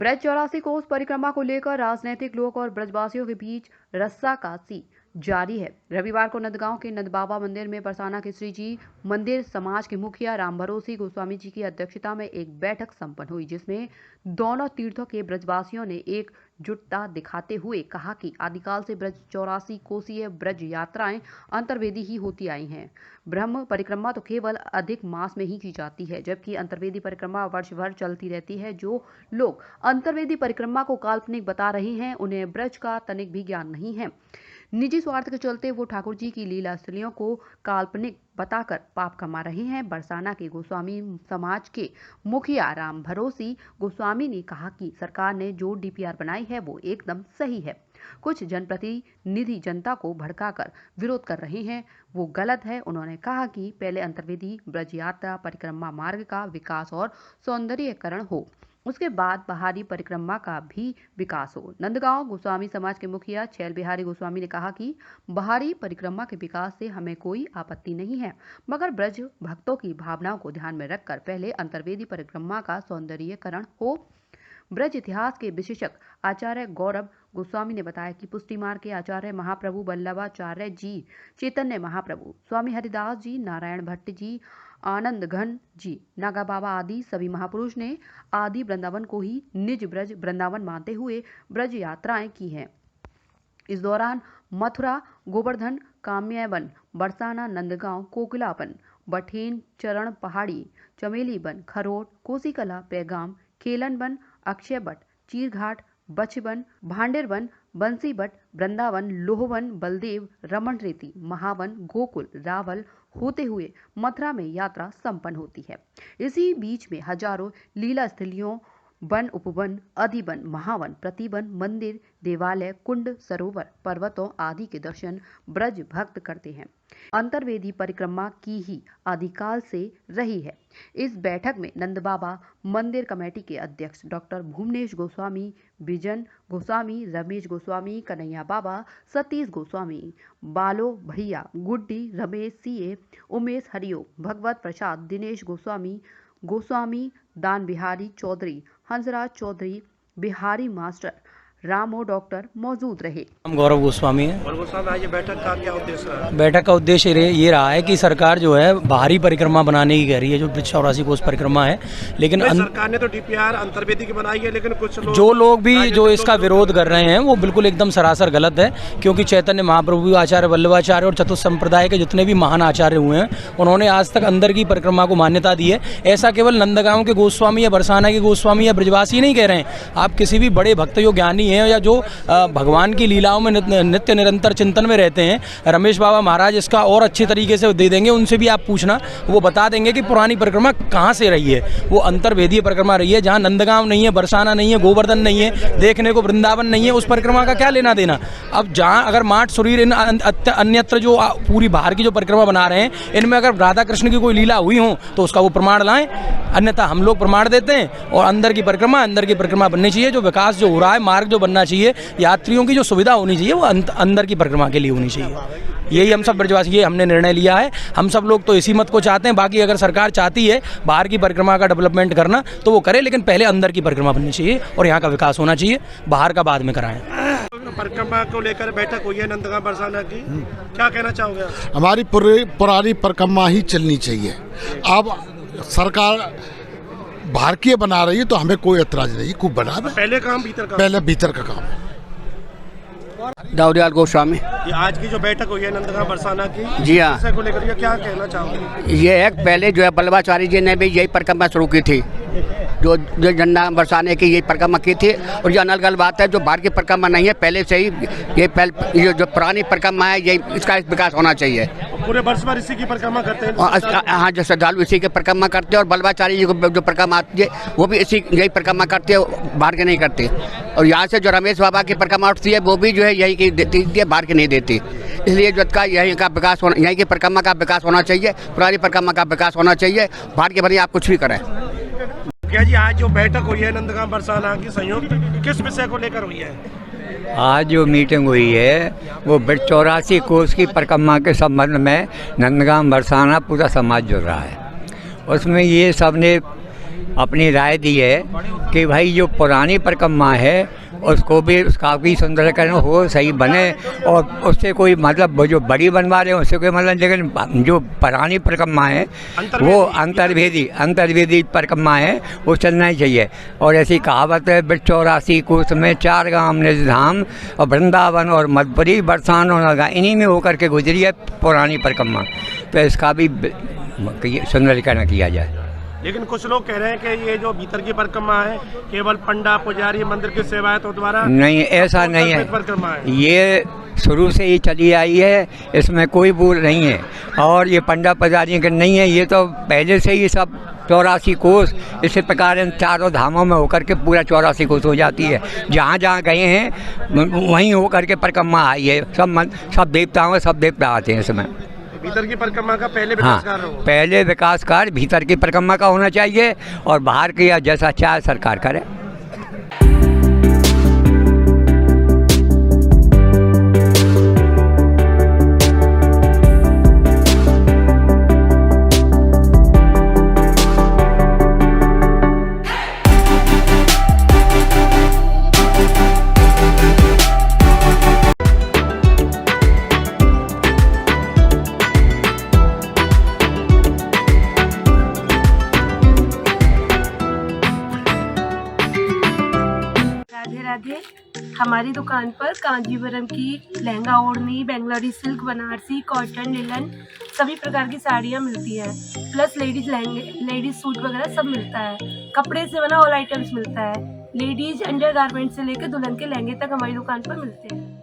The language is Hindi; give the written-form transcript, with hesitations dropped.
ब्रज 84 कोस परिक्रमा को लेकर राजनीतिक लोग और ब्रजवासियों के बीच रस्साकसी जारी है। रविवार को नंदगांव के नंदबाबा मंदिर में बरसाना के श्री जी मंदिर समाज के मुखिया रामभरोसी गोस्वामी जी की अध्यक्षता में एक बैठक संपन्न हुई, जिसमें दोनों तीर्थों के ब्रजवासियों ने एकजुटता दिखाते हुए कहा कि आदिकाल से ब्रज 84 कोसीय ब्रज यात्राएं अंतर्वेदी ही होती आई हैं। ब्रह्म परिक्रमा तो केवल अधिक मास में ही की जाती है, जबकि अंतर्वेदी परिक्रमा वर्ष भर चलती रहती है। जो लोग अंतर्वेदी परिक्रमा को काल्पनिक बता रहे हैं, उन्हें ब्रज का तनिक भी ज्ञान नहीं है। निजी स्वार्थ के चलते वो ठाकुर जी की लीला स्थलियों को काल्पनिक बताकर पाप कमा रहे हैं। बरसाना के गोस्वामी समाज के मुखिया रामभरोसी गोस्वामी ने कहा कि सरकार ने जो डीपीआर बनाई है वो एकदम सही है। कुछ जनप्रतिनिधि जनता को भड़काकर विरोध कर रहे हैं, वो गलत है। उन्होंने कहा कि पहले अंतर्वेदी ब्रज यात्रा परिक्रमा मार्ग का विकास और सौंदर्यीकरण हो, उसके बाद बाहरी परिक्रमा का भी विकास हो। नंदगांव गोस्वामी समाज के मुखिया छैल बिहारी गोस्वामी ने कहा कि बाहरी परिक्रमा के विकास से हमें कोई आपत्ति नहीं है, मगर ब्रज भक्तों की भावनाओं को ध्यान में रखकर पहले अंतर्वेदी परिक्रमा का सौंदर्यीकरण हो। ब्रज इतिहास के विशेषज्ञ आचार्य गौरव गोस्वामी ने बताया कि पुष्टि मार्ग के आचार्य महाप्रभु वल्लभाचार्य जी, चैतन्य महाप्रभु, स्वामी हरिदास जी, नारायण भट्ट जी, आनंद घन जी, नागा बाबा आदि सभी महापुरुष ने आदि वृंदावन को ही निज ब्रज वृंदावन मानते हुए ब्रज यात्राएं की हैं। इस दौरान मथुरा, गोवर्धन, काम्यवन, बरसाना, नंदगांव, कोकिलावन, बठेन, चरण पहाड़ी, चमेली वन, खरोट, कोसीकला, पैगाम, केलन वन, अक्षय बट, चीरघाट, बछवन, भांडेर वन, बंसी बट, वृंदावन, लोहवन, बलदेव, रमन रेती, महावन, गोकुल, रावल होते हुए मथुरा में यात्रा संपन्न होती है। इसी बीच में हजारों लीला स्थलियों, वन, उपवन, अधिवन, महावन, प्रतिवन, मंदिर, देवालय, कुंड, सरोवर, पर्वतों आदि के दर्शन ब्रज भक्त करते हैं। अंतर्वेदी परिक्रमा की ही आदिकाल से रही है। इस बैठक में नंदबाबा मंदिर कमेटी के अध्यक्ष डॉक्टर भुवनेश गोस्वामी, बिजन गोस्वामी, रमेश गोस्वामी, कन्हैया बाबा, सतीश गोस्वामी, बालो भैया, गुड्डी, रमेश सीए, उमेश हरिओ, भगवत प्रसाद, दिनेश गोस्वामी, गोस्वामी दान बिहारी चौधरी, हंसराज चौधरी, बिहारी मास्टर, रामो डॉक्टर मौजूद रहे। हम गौरव गोस्वामी हैं। और गोस्वामी, आज ये बैठक का क्या उद्देश्य रहा? बैठक का उद्देश्य ये रहा है कि सरकार जो है बाहरी परिक्रमा बनाने की कह रही है, जो ब्रज 84 कोस परिक्रमा है, लेकिन सरकार ने तो डीपीआर अंतर्वेदी की बनाई है, लेकिन कुछ लोग, जो लोग भी जो इसका विरोध कर रहे हैं वो बिल्कुल एकदम सरासर गलत है। क्योंकि चैतन्य महाप्रभु, आचार्य वल्लभाचार्य और चतुर्थ संप्रदाय के जितने भी महान आचार्य हुए हैं, उन्होंने आज तक अंदर की परिक्रमा को मान्यता दी है। ऐसा केवल नंदगांव के गोस्वामी या बरसाना के गोस्वामी या ब्रजवासी नहीं कह रहे हैं। आप किसी भी बड़े भक्त जो ज्ञानी हैं या जो भगवान की लीलाओं में नित्य निरंतर चिंतन में रहते हैं, रमेश बाबा महाराज इसका और अच्छी तरीके से दे देंगे। उनसे भी आप पूछना, वो बता देंगे कि पुरानी परिक्रमा कहाँ से रही है। वो अंतर्वेदीय परिक्रमा रही है, जहाँ नंदगांव नहीं है, बरसाना नहीं है, गोवर्धन नहीं है, देखने को वृंदावन नहीं है। उस परिक्रमा का क्या लेना देना। अब जहाँ अगर माठ शरीर अन्यत्र जो पूरी बाहर की जो परिक्रमा बना रहे हैं, इनमें अगर राधा कृष्ण की कोई लीला हुई हो तो उसका वो प्रमाण लाएं, अन्यथा हम लोग प्रमाण देते हैं। और अंदर की परिक्रमा बननी चाहिए। जो विकास जो हो रहा है, मार्ग जो बनना चाहिए, यात्रियों की जो सुविधा होनी चाहिए, वो अंदर की परिक्रमा के लिए होनी चाहिए। यही हम सब ब्रजवासी, ये हमने निर्णय लिया है। हम सब लोग तो इसी मत को चाहते हैं। बाकी अगर सरकार चाहती है बाहर की परिक्रमा का डेवलपमेंट करना तो वो करे, लेकिन पहले अंदर की परिक्रमा बननी चाहिए और यहाँ का विकास होना चाहिए। बाहर का बाद में कराएं। परिक्रमा को लेकर बैठक हुई है नंदगांव बरसाना की, क्या कहना चाहोगे? हमारी पुरानी परिक्रमा ही चलनी चाहिए। अब सरकार बाहर की बना रही है तो हमें कोई एतराज नहीं, खूब बना। पहले काम भीतर का, पहले भीतर का काम है। दाऊदयाल गोस्वामी। ये आज की जो बैठक हुई है नंदगांव बरसाना की, जी हाँ, को लेकर ये क्या कहना चाहोगे? ये है पहले जो है वल्लभाचार्य जी ने भी यही परिक्रमा शुरू की थी, जो झंडा बरसाने की यही परिक्रमा की थी। और ये अनलगल बात है, जो बाहर की परिक्रमा नहीं है, पहले से ही ये जो पुरानी परिक्रमा है, यही इसका विकास होना चाहिए। पूरे वर्ष भर इसी की परिक्रमा करते हैं। हाँ, जो श्रद्धालु इसी की परिक्रमा करते हैं। और वल्लभाचार्य जी को जो परिक्रमा आती है वो भी यही परिक्रमा करते हैं, बाहर के नहीं करते। और यहाँ से जो रमेश बाबा की परिक्रमा उठती है वो भी जो है यही की देती है, बाहर की नहीं देती। इसलिए जो का यहीं का विकास होना, यहीं की परिक्रमा का विकास होना चाहिए, पुरानी परिक्रमा का विकास होना चाहिए। बाहर के भले आप कुछ भी करें। क्या जी, आज जो बैठक हुई है नंदगांव बरसाना की संयुक्त, किस विषय को लेकर हुई है? आज जो मीटिंग हुई है वो ब्रज 84 कोस की परिक्रमा के संबंध में नंदगांव बरसाना पूरा समाज जुड़ रहा है। उसमें ये सब ने अपनी राय दी है कि भाई जो पुरानी परिक्रमा है उसको भी उसका भी सुंदरीकरण हो, सही बने, और उससे कोई मतलब वो जो बड़ी बनवा रहे हैं उससे कोई मतलब, लेकिन जो पुरानी परिक्रमा है वो अंतर्वेदी परिक्रमा है, वो चलना ही चाहिए। और ऐसी कहावत है, 84 कोस में 4 गांव निज धाम, और वृंदावन और मधुपुरी बरसान और नगा, इन्हीं में होकर के गुजरी है पुरानी परिक्रमा। तो इसका भी सुंदरीकरण किया जाए। लेकिन कुछ लोग कह रहे हैं कि ये जो भीतर की परिक्रमा है केवल पंडा पुजारी मंदिर की सेवायतों द्वारा, नहीं, ऐसा नहीं है। परिक्रमा है ये शुरू से ही चली आई है, इसमें कोई भूल नहीं है। और ये पंडा पुजारी का नहीं है, ये तो पहले से ही सब 84 कोस इसी प्रकार इन चारों धामों में होकर के पूरा 84 कोस हो जाती है। जहाँ जहाँ गए हैं वहीं होकर के परिक्रमा आई है। सब देवताओं सब देवता आते हैं इसमें। भीतर की परिक्रमा का पहले विकास कार्य हो, पहले विकास कार्य भीतर की परिक्रमा का होना चाहिए, और बाहर की जैसा चाहे सरकार करे। राधे। हमारी दुकान पर कांजीवरम की लहंगा ओढ़नी, Bangalori silk, Banarasi, cotton, linen सभी प्रकार की साड़ियाँ मिलती है। प्लस लेडीज लहंगे, लेडीज सूट वगैरह सब मिलता है। कपड़े से बना ऑल आइटम्स मिलता है। लेडीज अंडर गारमेंट से लेकर दुल्हन के लहंगे तक हमारी दुकान पर मिलते हैं।